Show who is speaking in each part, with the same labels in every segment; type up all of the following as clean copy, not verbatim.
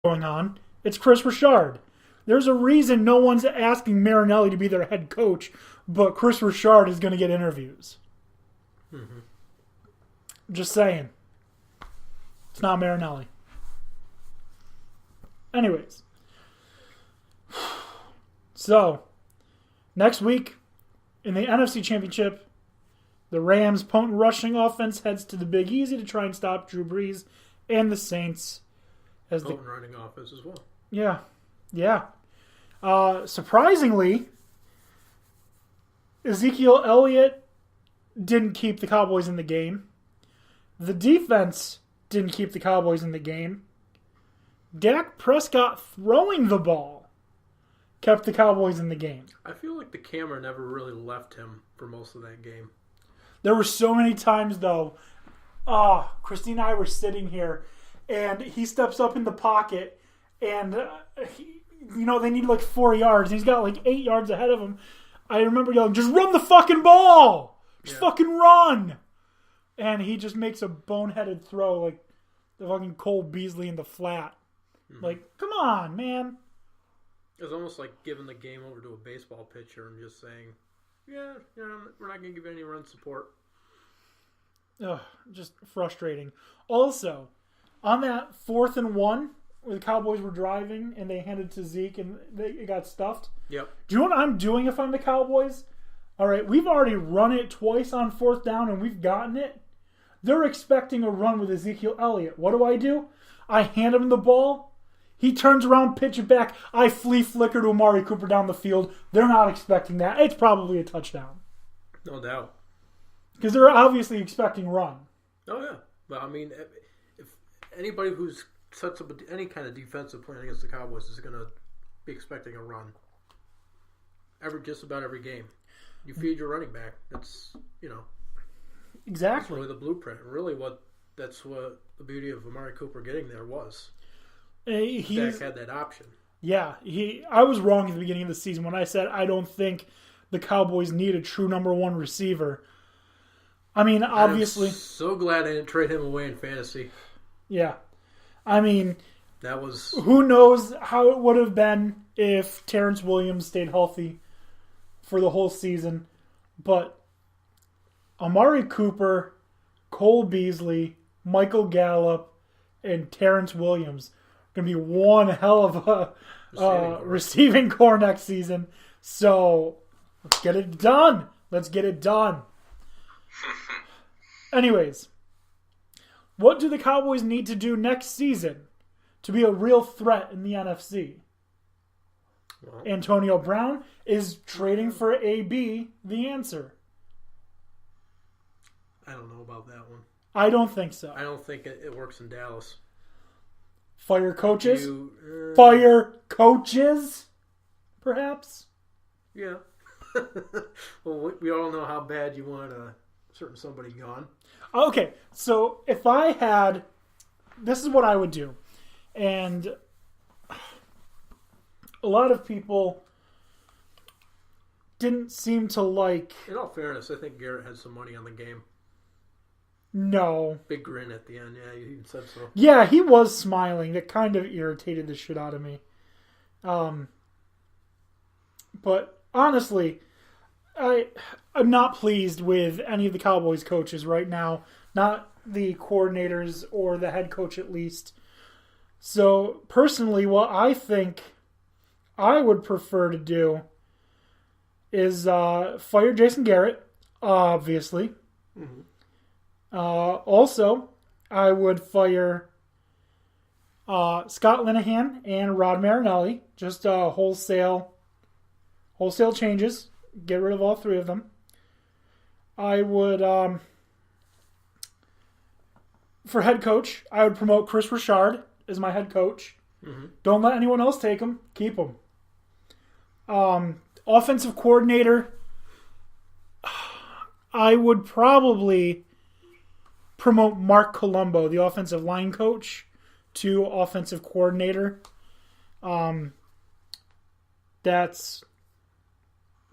Speaker 1: going on. It's Chris Richard. There's a reason no one's asking Marinelli to be their head coach, but Chris Richard is going to get interviews. Mm-hmm. Just saying. It's not Marinelli. Anyways. So, next week, in the NFC Championship, the Rams' potent rushing offense heads to the Big Easy to try and stop Drew Brees and the Saints.
Speaker 2: As potent running offense as well.
Speaker 1: Yeah. Surprisingly, Ezekiel Elliott didn't keep the Cowboys in the game. The defense didn't keep the Cowboys in the game. Dak Prescott throwing the ball kept the Cowboys in the game.
Speaker 2: I feel like the camera never really left him for most of that game.
Speaker 1: There were so many times, though. Christine and I were sitting here, and he steps up in the pocket, and they need like 4 yards, and he's got like 8 yards ahead of him. I remember yelling, "Just run the fucking ball! Just fucking run!" And he just makes a boneheaded throw like the fucking Cole Beasley in the flat. Mm-hmm. Like, come on, man.
Speaker 2: It was almost like giving the game over to a baseball pitcher and just saying, we're not going to give any run support.
Speaker 1: Ugh, just frustrating. Also, on that 4th and 1, where the Cowboys were driving and they handed to Zeke and it got stuffed.
Speaker 2: Yep.
Speaker 1: Do you know what I'm doing if I'm the Cowboys? All right, we've already run it twice on 4th down and we've gotten it. They're expecting a run with Ezekiel Elliott. What do? I hand him the ball. He turns around, pitch it back. I flea flicker to Amari Cooper down the field. They're not expecting that. It's probably a touchdown.
Speaker 2: No doubt.
Speaker 1: Because they're obviously expecting run.
Speaker 2: Oh, yeah. But, I mean, if anybody who sets up any kind of defensive plan against the Cowboys is going to be expecting a run. Just about every game. You feed your running back. That's,
Speaker 1: Exactly.
Speaker 2: That's really the blueprint. Really that's what the beauty of Amari Cooper getting there was. Dak had that option. Yeah.
Speaker 1: I was wrong at the beginning of the season when I said I don't think the Cowboys need a true number one receiver. I mean, obviously.
Speaker 2: I'm so glad I didn't trade him away in fantasy.
Speaker 1: Yeah. I mean,
Speaker 2: that was.
Speaker 1: Who knows how it would have been if Terrence Williams stayed healthy for the whole season. But Amari Cooper, Cole Beasley, Michael Gallup, and Terrence Williams are going to be one hell of a receiving core next season. So, let's get it done. Anyways, what do the Cowboys need to do next season to be a real threat in the NFC? Well, Antonio Brown is trading for AB the answer.
Speaker 2: I don't know about that one.
Speaker 1: I don't think so.
Speaker 2: I don't think it works in Dallas.
Speaker 1: Fire coaches? Fire coaches? Perhaps?
Speaker 2: Yeah. Well, we all know how bad you want a certain somebody gone.
Speaker 1: Okay, so if I had... This is what I would do. And a lot of people didn't seem to like...
Speaker 2: In all fairness, I think Garrett had some money on the game.
Speaker 1: No.
Speaker 2: Big grin at the end. Yeah, you even said so.
Speaker 1: Yeah, he was smiling. That kind of irritated the shit out of me. But honestly, I'm not pleased with any of the Cowboys coaches right now. Not the coordinators or the head coach at least. So personally, what I think I would prefer to do is fire Jason Garrett, obviously. Mm-hmm. Also, I would fire Scott Linehan and Rod Marinelli. Just wholesale changes. Get rid of all three of them. I would, for head coach, I would promote Chris Richard as my head coach. Mm-hmm. Don't let anyone else take him. Keep him. Offensive coordinator, I would probably promote Mark Colombo, the offensive line coach, to offensive coordinator. That's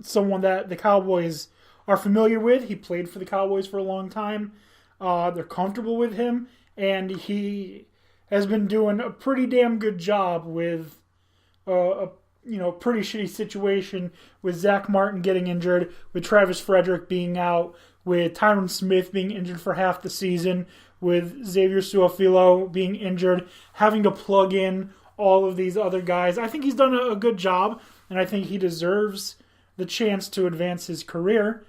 Speaker 1: someone that the Cowboys are familiar with. He played for the Cowboys for a long time. They're comfortable with him, and he has been doing a pretty damn good job with a pretty shitty situation with Zach Martin getting injured, with Travis Frederick being out, with Tyron Smith being injured for half the season, with Xavier Suafilo being injured, having to plug in all of these other guys. I think he's done a good job, and I think he deserves the chance to advance his career.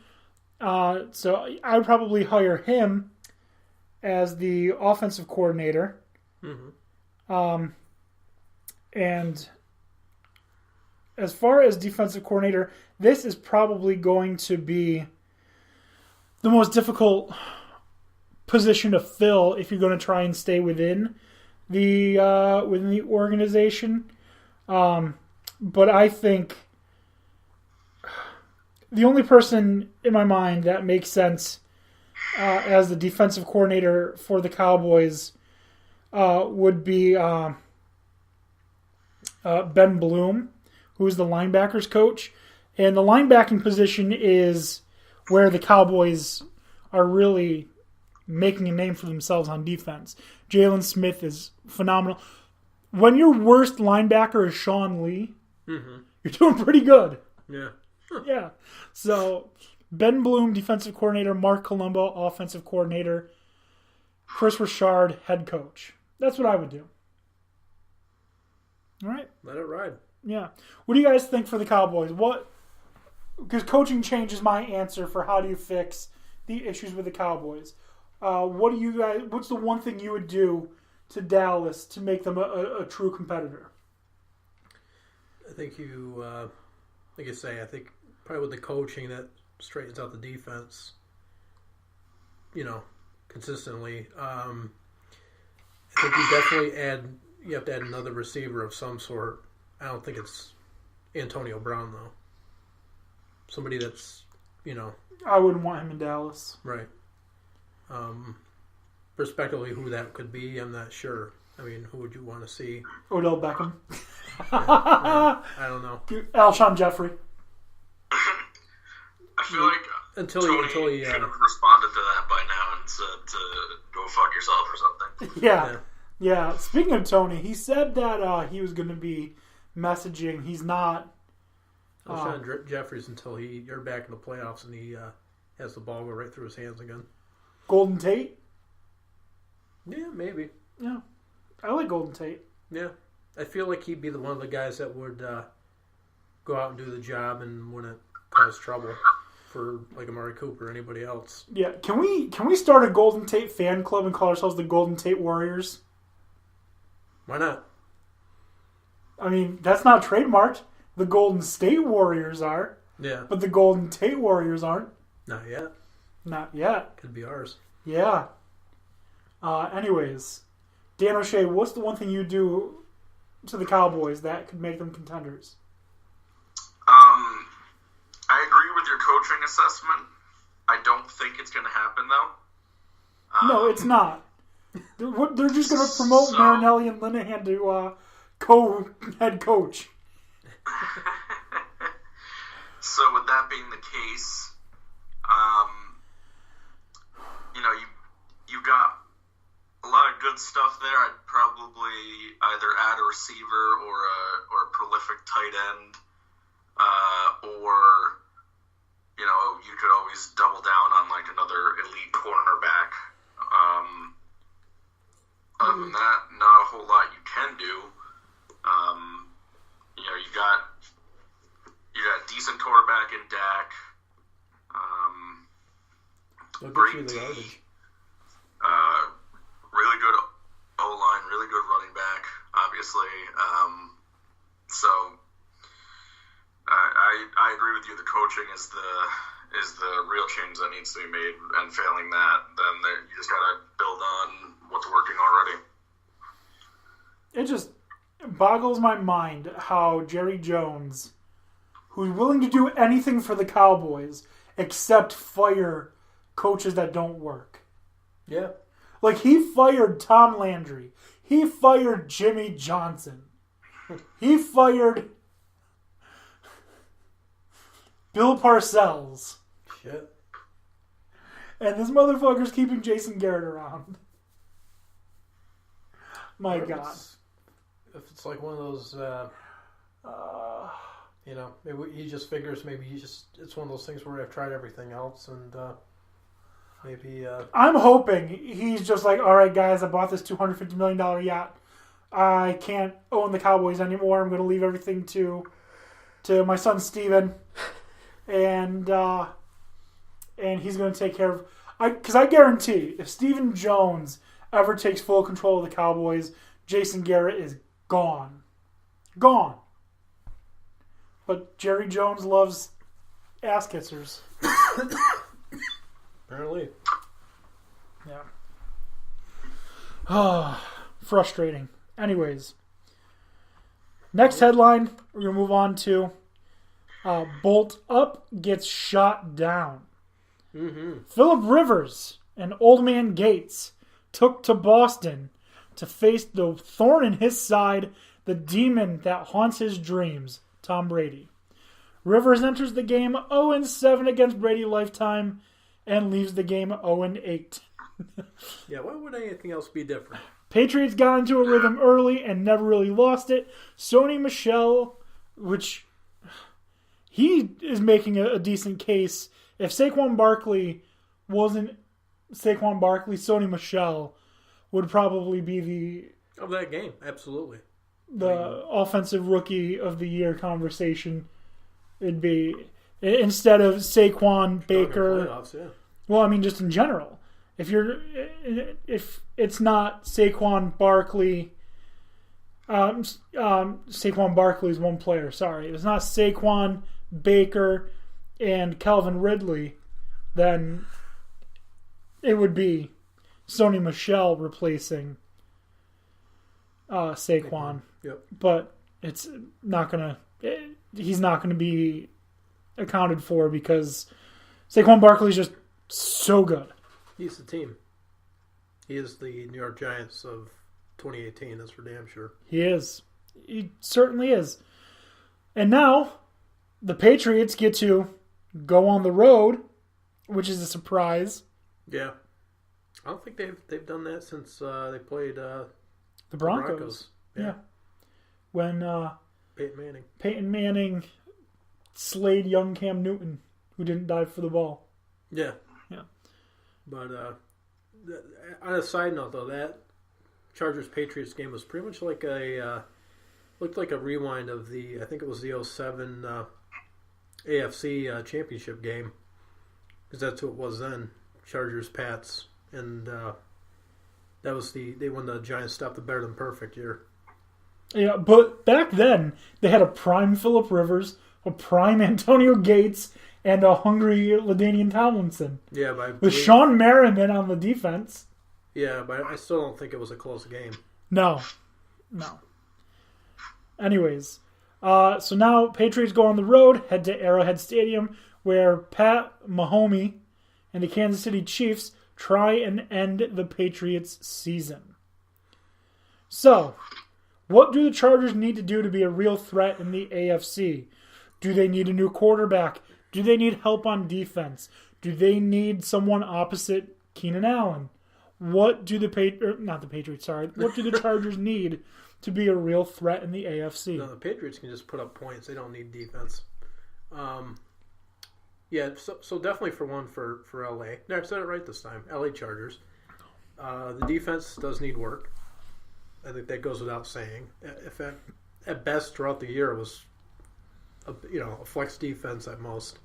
Speaker 1: So I would probably hire him as the offensive coordinator. Mm-hmm. And as far as defensive coordinator, this is probably going to be the most difficult position to fill if you're going to try and stay within the organization. But I think the only person in my mind that makes sense as the defensive coordinator for the Cowboys would be Ben Bloom, who is the linebackers coach. And the linebacking position is where the Cowboys are really making a name for themselves on defense. Jalen Smith is phenomenal. When your worst linebacker is Sean Lee, you're doing pretty good.
Speaker 2: Yeah.
Speaker 1: Yeah. So, Ben Bloom, defensive coordinator. Mark Colombo, offensive coordinator. Chris Richard, head coach. That's what I would do. All right.
Speaker 2: Let it ride.
Speaker 1: Yeah. What do you guys think for the Cowboys? Because coaching change is my answer for how do you fix the issues with the Cowboys. What's the one thing you would do to Dallas to make them a true competitor?
Speaker 2: I think like I say, I think probably with the coaching that straightens out the defense, consistently. I think you have to add another receiver of some sort. I don't think it's Antonio Brown, though. Somebody that's,
Speaker 1: I wouldn't want him in Dallas.
Speaker 2: Right. Prospectively, who that could be, I'm not sure. I mean, who would you want to see?
Speaker 1: Odell Beckham.
Speaker 2: I don't know.
Speaker 1: Alshon Jeffrey.
Speaker 3: I feel like
Speaker 2: until
Speaker 3: Tony
Speaker 2: he
Speaker 3: should have responded to that by now and said to go fuck yourself or something.
Speaker 1: Yeah. Speaking of Tony, he said that he was going to be messaging. He's not.
Speaker 2: Alshon Jeffries until you're back in the playoffs and he has the ball go right through his hands again.
Speaker 1: Golden Tate?
Speaker 2: Yeah, maybe.
Speaker 1: Yeah. I like Golden Tate.
Speaker 2: Yeah. I feel like he'd be one of the guys that would go out and do the job and wouldn't cause trouble for like Amari Cooper or anybody else.
Speaker 1: Yeah. Can we start a Golden Tate fan club and call ourselves the Golden Tate Warriors?
Speaker 2: Why not?
Speaker 1: I mean, that's not trademarked. The Golden State Warriors are.
Speaker 2: Yeah.
Speaker 1: But the Golden Tate Warriors aren't.
Speaker 2: Not yet.
Speaker 1: Not yet.
Speaker 2: Could be ours.
Speaker 1: Yeah. Anyways, Dan O'Shea, what's the one thing you do to the Cowboys that could make them contenders?
Speaker 3: I agree with your coaching assessment. I don't think it's going to happen, though.
Speaker 1: No, it's not. They're just going to promote Marinelli and Linehan to co-head coach.
Speaker 3: So with that being the case, you got a lot of good stuff there. I'd probably either add a receiver or a prolific tight end, or you could always double down on like another elite cornerback. Other than that, not a whole lot you can do. You got decent quarterback in Dak. Great D. Really good O-line, really good running back, obviously. So I agree with you. The coaching is the real change that needs to be made, and failing that, then you just got to build on what's working already.
Speaker 1: It just boggles my mind how Jerry Jones, who's willing to do anything for the Cowboys except fire coaches that don't work.
Speaker 2: Yeah.
Speaker 1: Like, he fired Tom Landry. He fired Jimmy Johnson. He fired Bill Parcells.
Speaker 2: Shit.
Speaker 1: And this motherfucker's keeping Jason Garrett around. My
Speaker 2: Or
Speaker 1: God.
Speaker 2: If it's like one of those, maybe he just figures it's one of those things where I've tried everything else and maybe.
Speaker 1: I'm hoping he's just like, all right, guys, I bought this $250 million yacht. I can't own the Cowboys anymore. I'm going to leave everything to my son Steven. And he's going to take care of... Because I guarantee, if Stephen Jones ever takes full control of the Cowboys, Jason Garrett is gone. Gone. But Jerry Jones loves ass kissers.
Speaker 2: Apparently.
Speaker 1: Yeah. Frustrating. Anyways. Next headline, we're going to move on to Bolt Up gets shot down.
Speaker 2: Mm-hmm.
Speaker 1: Phillip Rivers and Old Man Gates took to Boston to face the thorn in his side, the demon that haunts his dreams, Tom Brady. Rivers enters the game 0-7 against Brady lifetime and leaves the game 0-8.
Speaker 2: Yeah, why would anything else be different?
Speaker 1: Patriots got into a rhythm early and never really lost it. Sony Michel, which he is making a decent case. If Saquon Barkley wasn't Saquon Barkley, Sony Michel would probably be
Speaker 2: Of that game, absolutely.
Speaker 1: the offensive rookie of the year conversation. It'd be instead of Saquon, Baker.
Speaker 2: Playoffs, yeah.
Speaker 1: Well, I mean, just in general. If it's not Saquon Barkley, Saquon Barkley is one player. Sorry, if it's not Saquon, Baker, and Calvin Ridley, then it would be Sony Michel replacing Saquon.
Speaker 2: Yep.
Speaker 1: But it's not gonna. He's not gonna be accounted for because Saquon Barkley is just so good.
Speaker 2: He's the team. He is the New York Giants of 2018, that's for damn sure.
Speaker 1: He is. He certainly is. And now, the Patriots get to go on the road, which is a surprise.
Speaker 2: Yeah. I don't think they've done that since they played
Speaker 1: The Broncos. Yeah. When
Speaker 2: Peyton Manning.
Speaker 1: Peyton Manning slayed young Cam Newton, who didn't dive for the ball.
Speaker 2: Yeah.
Speaker 1: Yeah.
Speaker 2: But on a side note, though, that Chargers-Patriots game was pretty much like looked like a rewind of I think it was the 07 AFC championship game. Because that's who it was then. Chargers-Pats. And that was they won the Giants stopped the better than perfect year.
Speaker 1: Yeah, but back then, they had a prime Phillip Rivers, a prime Antonio Gates, and a hungry LaDainian Tomlinson.
Speaker 2: Yeah, but
Speaker 1: with Sean Merriman on the defense.
Speaker 2: Yeah, but I still don't think it was a close game.
Speaker 1: No. Anyways, so now Patriots go on the road, head to Arrowhead Stadium, where Pat Mahomes and the Kansas City Chiefs try and end the Patriots' season. So, what do the Chargers need to do to be a real threat in the AFC? Do they need a new quarterback? Do they need help on defense? Do they need someone opposite Keenan Allen? What do the Chargers need to be a real threat in the AFC?
Speaker 2: No, the Patriots can just put up points. They don't need defense. Yeah, so definitely for LA. No, I said it right this time. LA Chargers. The defense does need work. I think that goes without saying. If at best throughout the year it was a flex defense at most.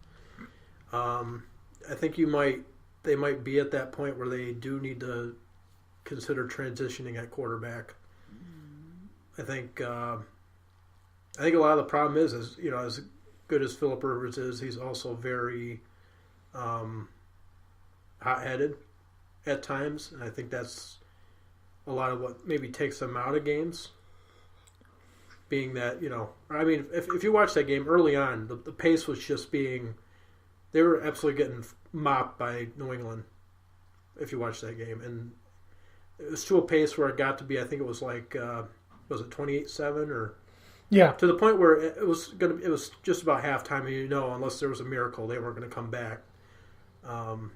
Speaker 2: I think they might be at that point where they do need to consider transitioning at quarterback. I think a lot of the problem is as good as Phillip Rivers is, he's also very hot-headed at times, and I think that's a lot of what maybe takes them out of games. Being that, if you watch that game early on, the pace was just being... They were absolutely getting mopped by New England, if you watch that game. And it was to a pace where it got to be, I think it was like, was it 28-7 or...
Speaker 1: Yeah.
Speaker 2: To the point where it was just about halftime, and unless there was a miracle, they weren't going to come back. So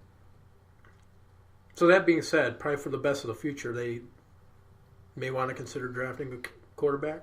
Speaker 2: that being said, probably for the best of the future, they may want to consider drafting a quarterback.